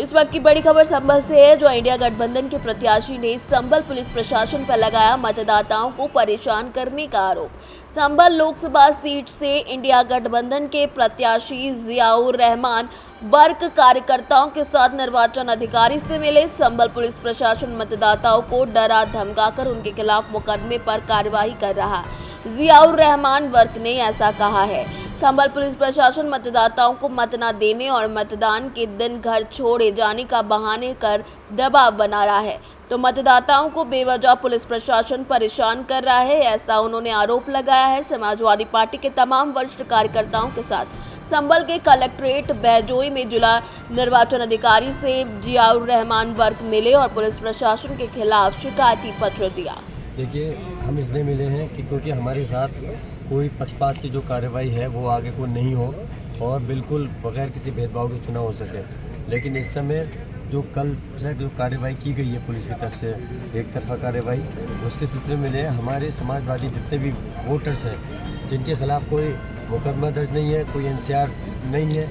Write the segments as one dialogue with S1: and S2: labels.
S1: इस वक्त की बड़ी खबर संभल से है, जो इंडिया गठबंधन के प्रत्याशी ने संभल पुलिस प्रशासन पर लगाया मतदाताओं को परेशान करने का आरोप। संभल लोकसभा सीट से इंडिया गठबंधन के प्रत्याशी जियाउर रहमान वर्ग कार्यकर्ताओं के साथ निर्वाचन अधिकारी से मिले। संभल पुलिस प्रशासन मतदाताओं को डरा धमकाकर उनके खिलाफ मुकदमे पर कार्रवाई कर रहा है। जियाउर रहमान वर्ग ने ऐसा कहा है। संभल पुलिस प्रशासन मतदाताओं को मत न देने और मतदान के दिन घर छोड़े जाने का बहाने कर दबाव बना रहा है, तो मतदाताओं को बेवजह पुलिस प्रशासन परेशान कर रहा है, ऐसा उन्होंने आरोप लगाया है। समाजवादी पार्टी के तमाम वरिष्ठ कार्यकर्ताओं के साथ संभल के कलेक्ट्रेट बहजोई में जिला निर्वाचन अधिकारी से जियाउर रहमान वर्ग मिले और पुलिस प्रशासन के खिलाफ शिकायती पत्र दिया।
S2: देखिए, हम इसलिए मिले हैं कि क्योंकि हमारे साथ कोई पक्षपात की जो कार्रवाई है वो आगे को नहीं हो और बिल्कुल बगैर किसी भेदभाव के चुनाव हो सके। लेकिन इस समय जो कल से जो कार्रवाई की गई है पुलिस की तरफ से, एक तरफा कार्रवाई, उसके सिलसिले में मिले हमारे समाजवादी जितने भी वोटर्स हैं जिनके खिलाफ कोई मुकदमा दर्ज नहीं है, कोई NCR नहीं है,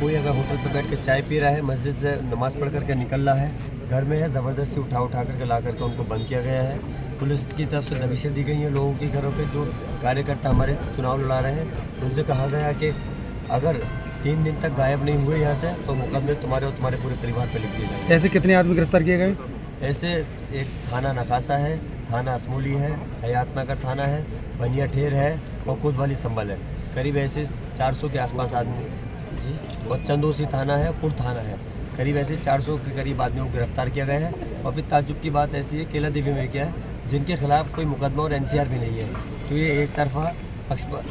S2: कोई अगर होटल पर बैठ के चाय पी रहा है, मस्जिद से नमाज़ पढ़ करके निकल रहा है, घर में है, ज़बरदस्ती उठा करके ला करके उनको बंद किया गया है। पुलिस की तरफ से दबिशें दी गई हैं लोगों के घरों पे जो कार्यकर्ता हमारे चुनाव लड़ा रहे हैं। उनसे कहा गया कि अगर 3 दिन तक गायब नहीं हुए यहाँ से तो मुकदमे तुम्हारे और तुम्हारे पूरे परिवार पर लिख दिए जाएंगे।
S3: ऐसे कितने आदमी गिरफ्तार किए गए?
S2: ऐसे एक थाना नखासा है, थाना असमोली है, हयातनगर थाना है, बनिया ठेर है और कोतवाली संभल है। करीब ऐसे 400 के आसपास आदमी जी, और चंदोसी थाना है, पुर थाना है, करीब ऐसे 400 के करीब आदमियों को गिरफ्तार किया गया है। और फिर ताज्जुब की बात ऐसी है, केला देवी में क्या है जिनके खिलाफ कोई मुकदमा और NCR भी नहीं है। तो ये एक तरफा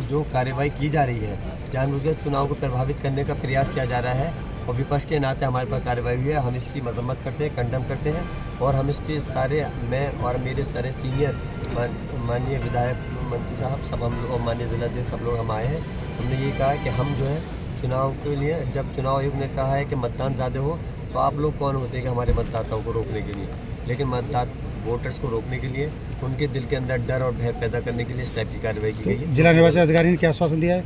S2: जो कार्रवाई की जा रही है, जानबूझकर चुनाव को प्रभावित करने का प्रयास किया जा रहा है और विपक्ष के नाते हमारे पर कार्रवाई हुई है। हम इसकी मजम्मत करते हैं, कंडम करते हैं और हम इसके सारे, मैं और मेरे सारे सीनियर माननीय विधायक मंत्री साहब सब हम लोग और माननीय जिलाध्यक्ष सब लोग हम आए हैं। हमने ये कहा कि हम जो है चुनाव के लिए, जब चुनाव आयोग ने कहा है कि मतदान ज़्यादा हो तो आप लोग कौन होते हैं कि हमारे मतदाताओं को रोकने के लिए, लेकिन वोटर्स को रोकने के लिए, उनके दिल के अंदर डर और भय पैदा करने के लिए इस टाइप की कार्रवाई की गई है।
S3: जिला निर्वाचन अधिकारी ने क्या आश्वासन दिया है?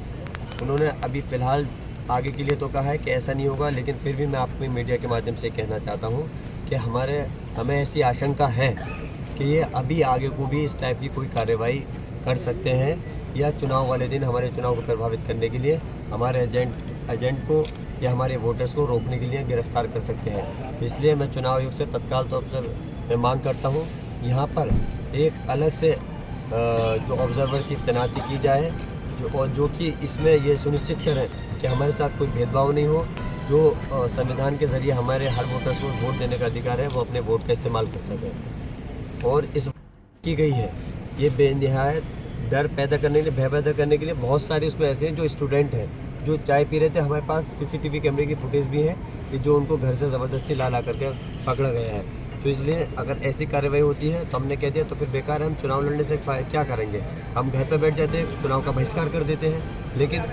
S2: उन्होंने अभी फ़िलहाल आगे के लिए तो कहा है कि ऐसा नहीं होगा, लेकिन फिर भी मैं आपको मीडिया के माध्यम से कहना चाहता हूँ कि हमें ऐसी आशंका है कि ये अभी आगे को भी इस टाइप की कोई कार्रवाई कर सकते हैं या चुनाव वाले दिन हमारे चुनाव को प्रभावित करने के लिए हमारे एजेंट को या हमारे वोटर्स को रोकने के लिए गिरफ्तार कर सकते हैं। इसलिए मैं चुनाव आयोग से तत्काल तौर पर मैं मांग करता हूँ यहाँ पर एक अलग से जो ऑब्जर्वर की तैनाती की जाए जो कि इसमें ये सुनिश्चित करें कि हमारे साथ कोई भेदभाव नहीं हो। जो संविधान के ज़रिए हमारे हर वोटर्स को वोट देने का अधिकार है वो अपने वोट का इस्तेमाल कर सकें। और इस की गई है ये बेनिहायत डर पैदा करने के लिए, भय पैदा करने के लिए। बहुत सारे उसमें ऐसे हैं जो स्टूडेंट हैं जो चाय पी रहे थे, हमारे पास CCTV कैमरे की फुटेज भी है कि जो उनको घर से ज़बरदस्ती ला करके पकड़ा गया है। तो इसलिए अगर ऐसी कार्रवाई होती है तो हमने कह दिया तो फिर बेकार है, हम चुनाव लड़ने से क्या करेंगे, हम घर पर बैठ जाते हैं, चुनाव का बहिष्कार कर देते हैं। लेकिन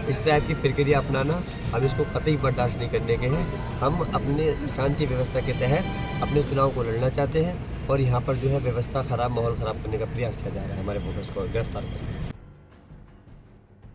S2: इस टाइप की प्रक्रिया अपनाना हम इसको कतई बर्दाश्त नहीं करने के हैं। हम अपने शांति व्यवस्था के तहत अपने चुनाव को लड़ना चाहते हैं और यहाँ पर जो है व्यवस्था ख़राब, माहौल ख़राब करने का प्रयास किया जा रहा है हमारे वोटर्स को गिरफ्तार करके।